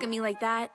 talk at me like that.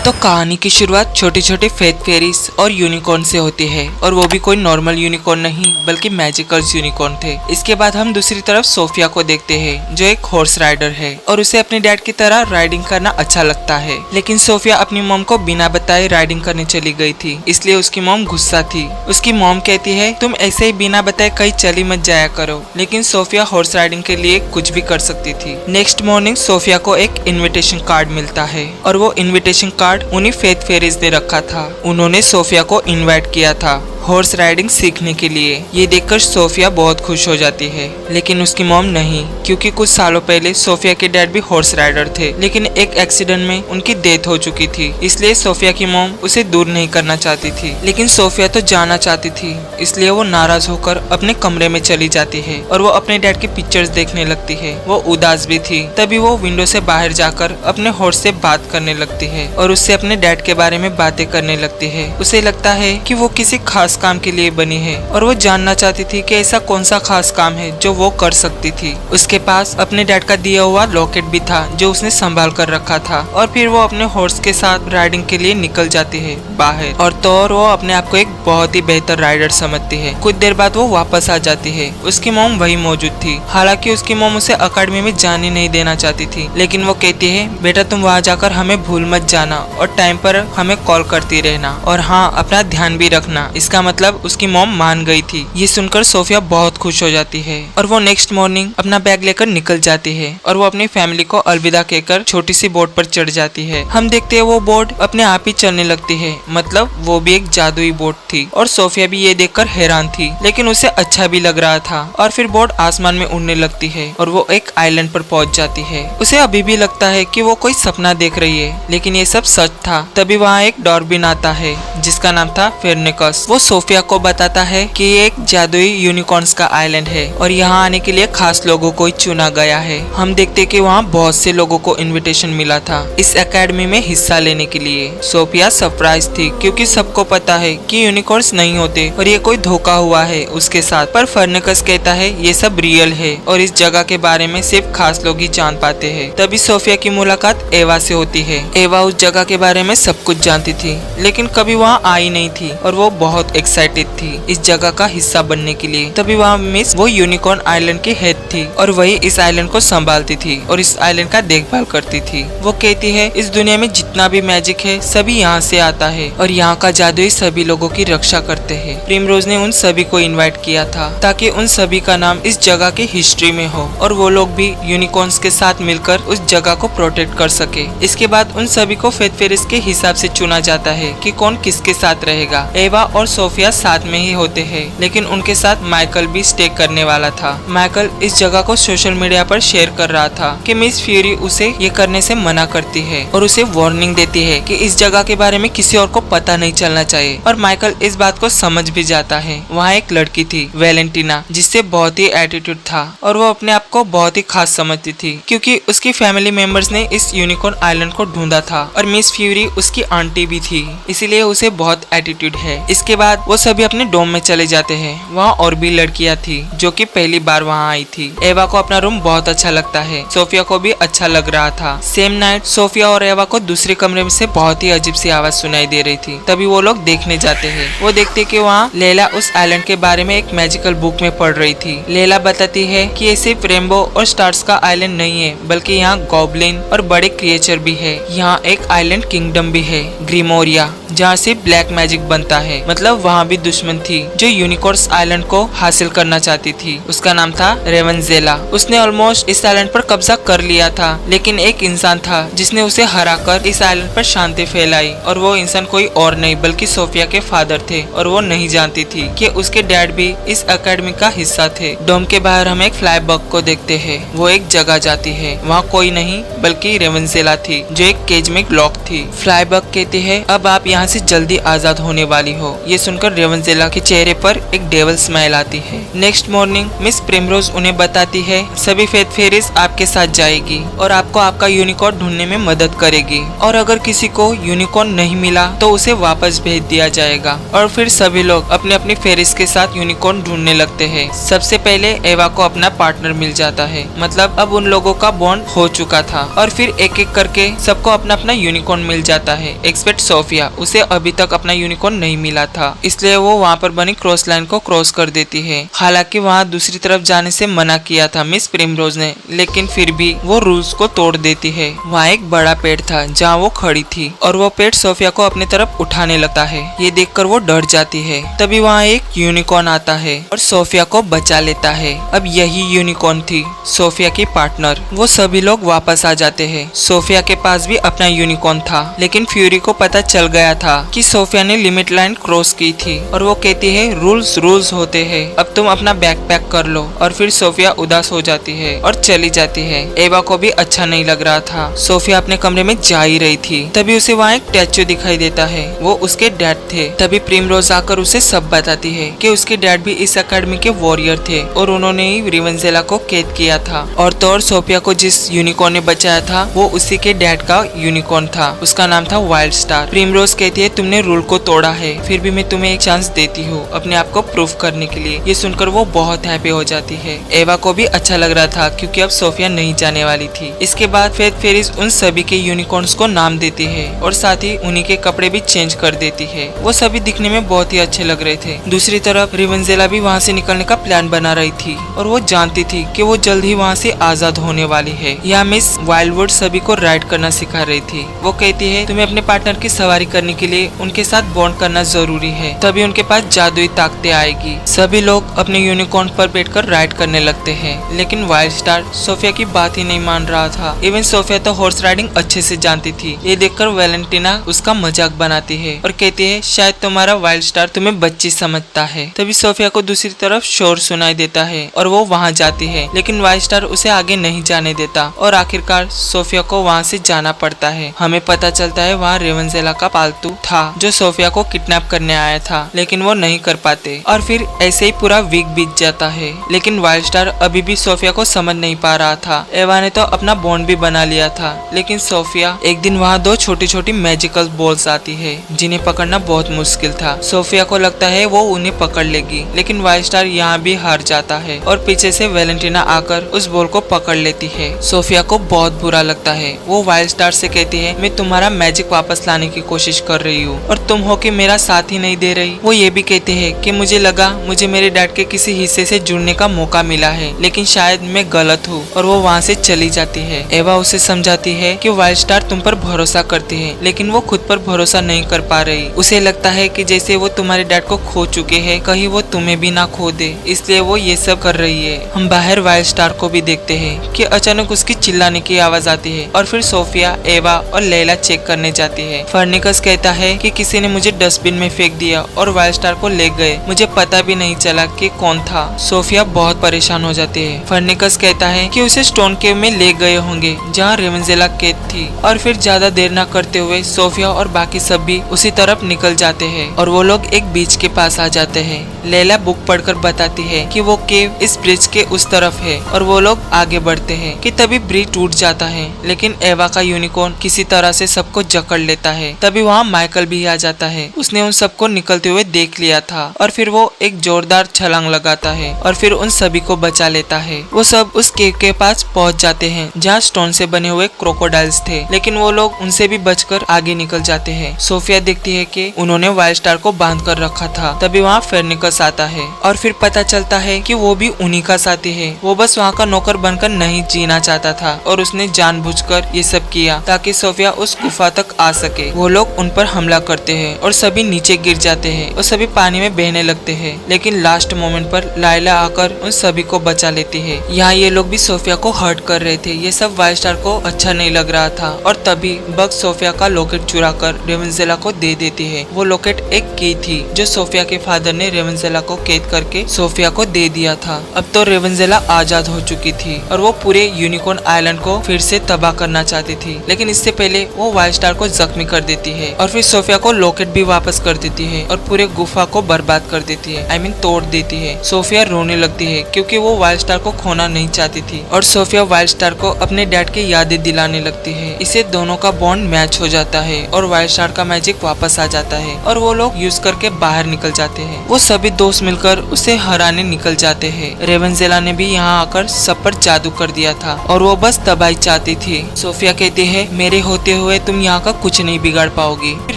तो कहानी की शुरुआत छोटी छोटी फेथ फेरीज और यूनिकॉर्न से होती है, और वो भी कोई नॉर्मल यूनिकॉर्न नहीं बल्कि मैजिकल्स यूनिकॉर्न थे। इसके बाद हम दूसरी तरफ सोफिया को देखते हैं जो एक हॉर्स राइडर है और उसे अपने डैड की तरह राइडिंग करना अच्छा लगता है। लेकिन सोफिया अपनी मॉम को बिना बताए राइडिंग करने चली गई थी, इसलिए उसकी मॉम गुस्सा थी। उसकी मॉम कहती है तुम ऐसे ही बिना बताए कहीं चली मत जाया करो, लेकिन सोफिया हॉर्स राइडिंग के लिए कुछ भी कर सकती थी। नेक्स्ट मॉर्निंग सोफिया को एक इन्विटेशन कार्ड मिलता है और वो इन्विटेशन कार्ड उन्हीं फेथ फेरीज ने रखा था। उन्होंने सोफिया को इनवाइट किया था हॉर्स राइडिंग सीखने के लिए। ये देखकर सोफिया बहुत खुश हो जाती है, लेकिन उसकी मॉम नहीं, क्योंकि कुछ सालों पहले सोफिया के डैड भी हॉर्स राइडर थे, लेकिन एक एक्सीडेंट में उनकी डेथ हो चुकी थी। इसलिए सोफिया की मॉम उसे दूर नहीं करना चाहती थी, लेकिन सोफिया तो जाना चाहती थी। इसलिए वो नाराज होकर अपने कमरे में चली जाती है और वो अपने डैड की पिक्चर्स देखने लगती है। वो उदास भी थी। तभी वो विंडो से बाहर जाकर अपने हॉर्स से बात करने लगती है और उससे अपने डैड के बारे में बातें करने लगती है। उसे लगता है कि वो किसी खास काम के लिए बनी है और वो जानना चाहती थी कि ऐसा कौन सा खास काम है जो वो कर सकती थी। उसके पास अपने डैड का दिया हुआ लॉकेट भी था जो उसने संभाल कर रखा था। और फिर वो अपने हॉर्स के साथ राइडिंग के लिए निकल जाती है बाहर, और तो और वो अपने आप को एक बहुत ही बेहतर राइडर समझती है। कुछ देर बाद वो वापस आ जाती है। उसकी मॉम वही मौजूद थी। हालांकि उसकी मॉम उसे अकेडमी में जाने नहीं देना चाहती थी, लेकिन वो कहती है बेटा तुम वहाँ जाकर हमें भूल मत जाना और टाइम पर हमें कॉल करती रहना, और हाँ अपना ध्यान भी रखना। इसका मतलब उसकी मॉम मान गई थी। ये सुनकर सोफिया बहुत खुश हो जाती है और वो नेक्स्ट मॉर्निंग अपना बैग लेकर निकल जाती है और वो अपनी फैमिली को अलविदा कहकर छोटी सी बोट पर चढ़ जाती है। हम देखते हैं वो बोट अपने आप ही चलने लगती है, मतलब वो भी एक जादुई बोट थी। और सोफिया भी ये देखकर हैरान थी, लेकिन उसे अच्छा भी लग रहा था। और फिर बोट आसमान में उड़ने लगती है और वो एक आइलैंड पर पहुंच जाती है। उसे अभी भी लगता है कि वो कोई सपना देख रही है, लेकिन ये सब सच था। तभी वहाँ एक डॉर्बिन आता है जिसका नाम था फेर्निकस। वो सोफिया को बताता है कि ये एक जादुई यूनिकॉर्न्स का आइलैंड है और यहाँ आने के लिए खास लोगों को ही चुना गया है। हम देखते कि वहाँ बहुत से लोगों को इनविटेशन मिला था इस एकेडमी में हिस्सा लेने के लिए। सोफिया सरप्राइज थी क्योंकि सबको पता है कि यूनिकॉर्न्स नहीं होते और ये कोई धोखा हुआ है उसके साथ। पर फेर्निकस कहता है ये सब रियल है और इस जगह के बारे में सिर्फ खास लोग ही जान पाते हैं। तभी सोफिया की मुलाकात एवा से होती है। एवा उस जगह के बारे में सब कुछ जानती थी, लेकिन कभी वहाँ आई नहीं थी और वो बहुत एक्साइटेड थी इस जगह का हिस्सा बनने के लिए। तभी वहाँ मिस वो यूनिकॉर्न आइलैंड की हेड थी और वही इस आइलैंड को संभालती थी और इस आइलैंड का देखभाल करती थी। वो कहती है इस दुनिया में जितना भी मैजिक है सभी यहाँ से आता है और यहाँ का जादू ही सभी लोगों की रक्षा करते हैं। प्रिमरोज ने उन सभी को इनवाइट किया था ताकि उन सभी का नाम इस जगह की हिस्ट्री में हो और वो लोग भी यूनिकॉर्न्स के साथ मिलकर उस जगह को प्रोटेक्ट कर सके। इसके बाद उन सभी को फेथ फेरीज के हिसाब से चुना जाता है कि कौन किसके साथ रहेगा। एवा और सोफिया साथ में ही होते हैं, लेकिन उनके साथ माइकल भी स्टे करने वाला था। माइकल इस जगह को सोशल मीडिया पर शेयर कर रहा था कि मिस फ्यूरी उसे ये करने से मना करती है और उसे वार्निंग देती है कि इस जगह के बारे में किसी और को पता नहीं चलना चाहिए। और माइकल इस बात को समझ भी जाता है। वहाँ एक लड़की थी वेलेंटिना, जिससे बहुत ही एटीट्यूड था और वो अपने आप को बहुत ही खास समझती थी क्योंकि उसकी फैमिली मेंबर्स ने इस यूनिकॉर्न आइलैंड को ढूंढा था और मिस फ्यूरी उसकी आंटी भी थी, इसीलिए उसे बहुत एटीट्यूड है। इसके बाद वो सभी अपने डोम में चले जाते हैं। वहाँ और भी लड़कियाँ थी जो कि पहली बार वहाँ आई थी। एवा को अपना रूम बहुत अच्छा लगता है, सोफिया को भी अच्छा लग रहा था। सेम नाइट सोफिया और एवा को दूसरे कमरे में से बहुत ही अजीब सी आवाज सुनाई दे रही थी। तभी वो लोग देखने जाते हैं। वो देखते कि वहाँ लैला उस आइलैंड के बारे में एक मैजिकल बुक में पढ़ रही थी। लैला बताती है कि ये सिर्फ रेनबो और स्टार्स का आइलैंड नहीं है, बल्कि यहाँ गॉब्लिन और बड़े क्रिएचर भी है। यहाँ एक आइलैंड किंगडम भी है, ग्रिमोरिया, जहाँ से ब्लैक मैजिक बनता है। मतलब वहाँ भी दुश्मन थी जो यूनिकॉर्न्स आइलैंड को हासिल करना चाहती थी। उसका नाम था रेवेंजेला। उसने ऑलमोस्ट इस आइलैंड पर कब्जा कर लिया था, लेकिन एक इंसान था जिसने उसे हराकर इस आइलैंड पर शांति फैलाई, और वो इंसान कोई और नहीं बल्कि सोफिया के फादर थे। और वो नहीं जानती थी कि उसके डैड भी इस एकेडमी का हिस्सा थे। डोम के बाहर हम एक फ्लाई बग को देखते हैं। वो एक जगह जाती है। वहाँ कोई नहीं बल्कि रेवेंजेला थी जो एक केज में लॉक थी। फ्लाईबग कहती है अब आप यहाँ से जल्दी आजाद होने वाली हो। ये सुनकर रेवेंजेला के चेहरे पर एक डेविल स्माइल आती है। नेक्स्ट मॉर्निंग मिस प्रिमरोज उन्हें बताती है सभी फेथ फेरीज आपके साथ जाएगी और आपको आपका यूनिकॉर्न ढूंढने में मदद करेगी, और अगर किसी को यूनिकॉर्न नहीं मिला तो उसे वापस भेज दिया जाएगा। और फिर सभी लोग अपने अपनी फेरिस के साथ यूनिकॉर्न ढूंढने लगते हैं। सबसे पहले एवा को अपना पार्टनर मिल जाता है, मतलब अब उन लोगों का बॉन्ड हो चुका था। और फिर एक एक करके सबको अपना अपना यूनिकॉर्न मिल जाता है एक्सेप्ट सोफिया। उसे अभी तक अपना यूनिकॉर्न नहीं मिला था, इसलिए वो वहाँ पर बनी क्रॉस लाइन को क्रॉस कर देती है। हालांकि वहाँ दूसरी तरफ जाने से मना किया था मिस प्रिमरोज ने, लेकिन फिर भी वो रूल्स को तोड़ देती है। वहाँ एक बड़ा पेड़ था जहाँ वो खड़ी थी और वो पेड़ सोफिया को अपने तरफ उठाने लगता है। ये देखकर वो डर जाती है। तभी वहाँ एक यूनिकॉर्न आता है और सोफिया को बचा लेता है। अब यही यूनिकॉर्न थी सोफिया की पार्टनर। वो सभी लोग वापस आ जाते हैं। सोफिया के पास भी अपना यूनिकॉर्न था, लेकिन फ्यूरी को पता चल गया था कि सोफिया ने लिमिट लाइन क्रॉस की थी और वो कहती है रूल्स रूल्स होते हैं, अब तुम अपना बैग पैक कर लो। और फिर सोफिया उदास हो जाती है और चली जाती है। एवा को भी अच्छा नहीं लग रहा था। सोफिया अपने कमरे में जा ही रही थी, तभी उसे वहाँ एक स्टैचू दिखाई देता है। वो उसके डैड थे। तभी प्रिमरोज आकर उसे सब बताती है कि उसके डैड भी इस अकेडमी के वॉरियर थे और उन्होंने ही रेवेंजेला को कैद किया था। और तो और सोफिया को जिस यूनिकॉर्न ने बचाया था वो उसी के डैड का यूनिकॉर्न था। उसका नाम था वाइल्ड स्टार। प्रिमरोज कहती है तुमने रूल को तोड़ा है, फिर भी मैं तुम्हें एक चांस देती हूँ अपने आप को प्रूफ करने के लिए। ये सुनकर वो बहुत हैप्पी हो जाती है। एवा को भी अच्छा लग रहा था क्योंकि अब सोफिया नहीं जाने वाली थी। इसके बाद फेथ फेरीज उन सभी के यूनिकॉर्न्स को नाम देती है और साथ ही उन्हीं के कपड़े भी चेंज कर देती है। वो सभी दिखने में बहुत ही अच्छे लग रहे थे। दूसरी तरफ रेवेंजेला भी वहाँ से निकलने का प्लान बना रही थी और वो जानती थी कि वो जल्द ही वहाँ से आजाद होने वाली है। यहाँ मिस वाइल्डवुड सभी को राइड करना सिखा रही थी। वो कहती है तुम्हें अपने पार्टनर की सवारी करने के लिए उनके साथ बॉन्ड करना जरूरी है, तभी उनके पास जादुई ताकतें आएगी। सभी लोग अपने यूनिकॉर्न पर बैठकर राइड करने लगते हैं, लेकिन वाइल्ड स्टार सोफिया की बात ही नहीं मान रहा था। इवन सोफिया तो हॉर्स राइडिंग अच्छे से जानती थी। ये देखकर वैलेंटिना उसका मजाक बनाती है और कहती है शायद तुम्हारा वाइल्ड स्टार तुम्हें बच्ची समझता है। तभी सोफिया को दूसरी तरफ शोर सुनाई देता है और वो वहाँ जाती है, लेकिन वाइल्ड स्टार उसे आगे नहीं जाने देता और आखिरकार सोफिया को वहाँ से जाना पड़ता है। हमें पता चलता है वहाँ रेवेंजेला का पालतू था जो सोफिया को किडनैप करने आया था, लेकिन वो नहीं कर पाते और फिर ऐसे ही पूरा वीक बीत जाता है। लेकिन वाइल्ड स्टार अभी भी सोफिया को समझ नहीं पा रहा था। एवा ने तो अपना बॉन्ड भी बना लिया था, लेकिन सोफिया एक दिन वहाँ दो छोटी छोटी मैजिकल बॉल्स आती है जिन्हें पकड़ना बहुत मुश्किल था। सोफिया को लगता है वो उन्हें पकड़ लेगी, लेकिन वाइल्ड स्टार यहाँ भी हार जाता है और पीछे से वैलेंटिना आकर उस बॉल को पकड़ लेती है। सोफिया को बहुत बुरा लगता है। वो वाइल्ड स्टार से कहती है मैं तुम्हारा मैजिक वापस लाने की कोशिश कर रही हूँ और तुम हो कि मेरा साथ ही नहीं दे रही। वो ये भी कहते हैं कि मुझे लगा मुझे मेरे डैड के किसी हिस्से से जुड़ने का मौका मिला है, लेकिन शायद मैं गलत हूँ, और वो वहाँ से चली जाती है। एवा उसे समझाती है कि वाइल्ड स्टार तुम पर भरोसा करती है, लेकिन वो खुद पर भरोसा नहीं कर पा रही। उसे लगता है कि जैसे वो तुम्हारे डैड को खो चुके हैं, कहीं वो तुम्हें भी ना खो दे, इसलिए वो ये सब कर रही है। हम बाहर वाइल्ड स्टार को भी देखते हैं कि अचानक उसकी चिल्लाने की आवाज आती है और फिर सोफिया, एवा और लैला चेक करने जाती है। फर्निकस कहता है कि किसी ने मुझे डस्टबिन में फेंक दिया और वाइल्ड स्टार को ले गए, मुझे पता भी नहीं चला कि कौन था। सोफिया बहुत परेशान हो जाती है। फर्निकस कहता है कि उसे स्टोन केव में ले गए होंगे जहाँ रेवेंजेला कैद थी। और फिर ज्यादा देर न करते हुए सोफिया और बाकी सब भी उसी तरफ निकल जाते हैं और वो लोग एक बीच के पास आ जाते हैं। लैला बुक पढ़कर बताती है कि वो केव इस ब्रिज के उस तरफ है और वो लोग आगे बढ़ते हैं कि तभी ब्रिज टूट जाता है, लेकिन एवा का यूनिकॉर्न किसी तरह से सबको जकड़ लेता है। तभी वहाँ माइकल भी आ जाता है। उसने उन सबको निकलते हुए देख लिया था और फिर वो एक जोरदार छलांग लगाता है और फिर उन सभी को बचा लेता है। वो सब उस केव के पास पहुँच जाते हैं जहाँ स्टोन से बने हुए क्रोकोडाइल्स थे, लेकिन वो लोग उनसे भी बचकर आगे निकल जाते हैं। सोफिया देखती है कि उन्होंने वाइल्ड स्टार को बांध कर रखा था। तभी वहाँ फेर्निकस आता है और फिर पता चलता है कि वो भी उन्हीं का साथी है। वो बस वहाँ का नौकर बनकर नहीं जीना चाहता था और उसने जानबूझकर ये सब किया ताकि सोफिया उस गुफा तक आ सके। वो लोग उन पर हमला करते हैं और सभी नीचे गिर जाते हैं और सभी पानी में बहने लगते हैं, लेकिन लास्ट मोमेंट पर लाइला आकर उन सभी को बचा लेती है। यहाँ ये लोग भी सोफिया को हर्ट कर रहे थे। ये सब वाइल्ड स्टार को अच्छा नहीं लग रहा था और तभी बग सोफिया का लॉकेट चुरा कर रेवेंजेला को दे देती है। वो लॉकेट एक की थी जो सोफिया के फादर ने रेवेंजेला को कैद करके सोफिया को दे दिया था। अब तो रेवेंजेला आजाद हो चुकी थी और वो पूरे यूनिकॉर्न आइलैंड को फिर से तबाह करना चाहती थी, लेकिन इससे पहले वो वाइल्ड स्टार को जख्मी कर देती है और फिर सोफिया को लॉकेट भी वापस कर देती है और पूरे गुफा को बर्बाद कर देती है, तोड़ देती है। सोफिया रोने लगती है क्योंकि वो वाइल्ड स्टार को खोना नहीं चाहती थी और सोफिया वाइल्ड स्टार को अपने डैड की यादें दिलाने लगती है। इससे दोनों का बॉन्ड मैच हो जाता है और वाइल्ड स्टार का मैजिक वापस आ जाता है और वो लोग यूज करके बाहर निकल जाते हैं। वो सभी दोस्त मिलकर उसे हराने निकल जाते हैं। रेवेंजेला ने भी यहाँ आकर सब पर जादू कर दिया था और वो बस तबाही चाहती थी। सोफिया कहती है मेरे होते हुए तुम यहाँ का कुछ नहीं बिगाड़ पाओगी। फिर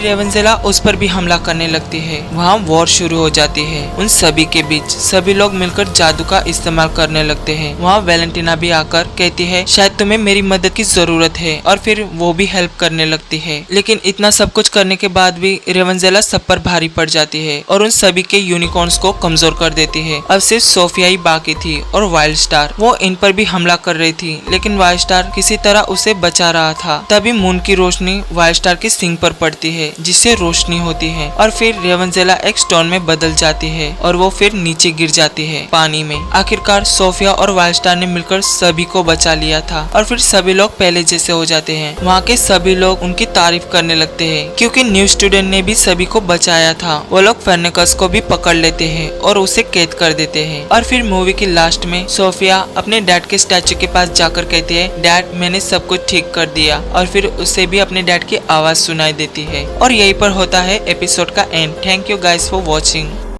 रेवेंजेला उस पर भी हमला करने लगती है। वहाँ वॉर शुरू हो जाती है। उन सभी के बीच सभी लोग मिलकर जादू का इस्तेमाल करने लगते हैं। वहाँ वैलेंटिना भी आकर कहती है शायद तुम्हें मेरी मदद की जरूरत है और फिर वो भी हेल्प करने लगती है। लेकिन इतना सब कुछ करने के बाद भी रेवेंजेला सब पर भारी पड़ जाती है और उन सभी के यूनिकॉर्न्स को कमजोर कर देती है। अब सिर्फ सोफिया ही बाकी थी और वाइल्ड स्टार। वो इन पर भी हमला कर रही थी लेकिन वाइल्ड स्टार किसी तरह उसे बचा रहा था। तभी मून की रोशनी वाइल्ड स्टार के सिंग पर पड़ती है जिससे रोशनी होती है और फिर रेवेंजेला एक स्टोन में बदल जाती है और वो फिर नीचे गिर जाती है पानी में। आखिरकार सोफिया और वाइल्ड स्टार ने मिलकर सभी को बचा लिया था और फिर सभी लोग पहले जैसे हो जाते हैं। वहाँ के सभी लोग उनकी तारीफ करने लगते हैं क्योंकि न्यू स्टूडेंट ने भी सभी को बचाया था। वो लोग फेर्नेकस को भी पकड़ लेते हैं और उसे कैद कर देते हैं। और फिर मूवी की लास्ट में सोफिया अपने डैड के स्टैचू के पास जाकर कहती है डैड मैंने सब कुछ ठीक कर दिया और फिर उसे भी अपने डैड की आवाज सुनाई देती है। और यहीं पर होता है एपिसोड का and. Thank you guys for watching.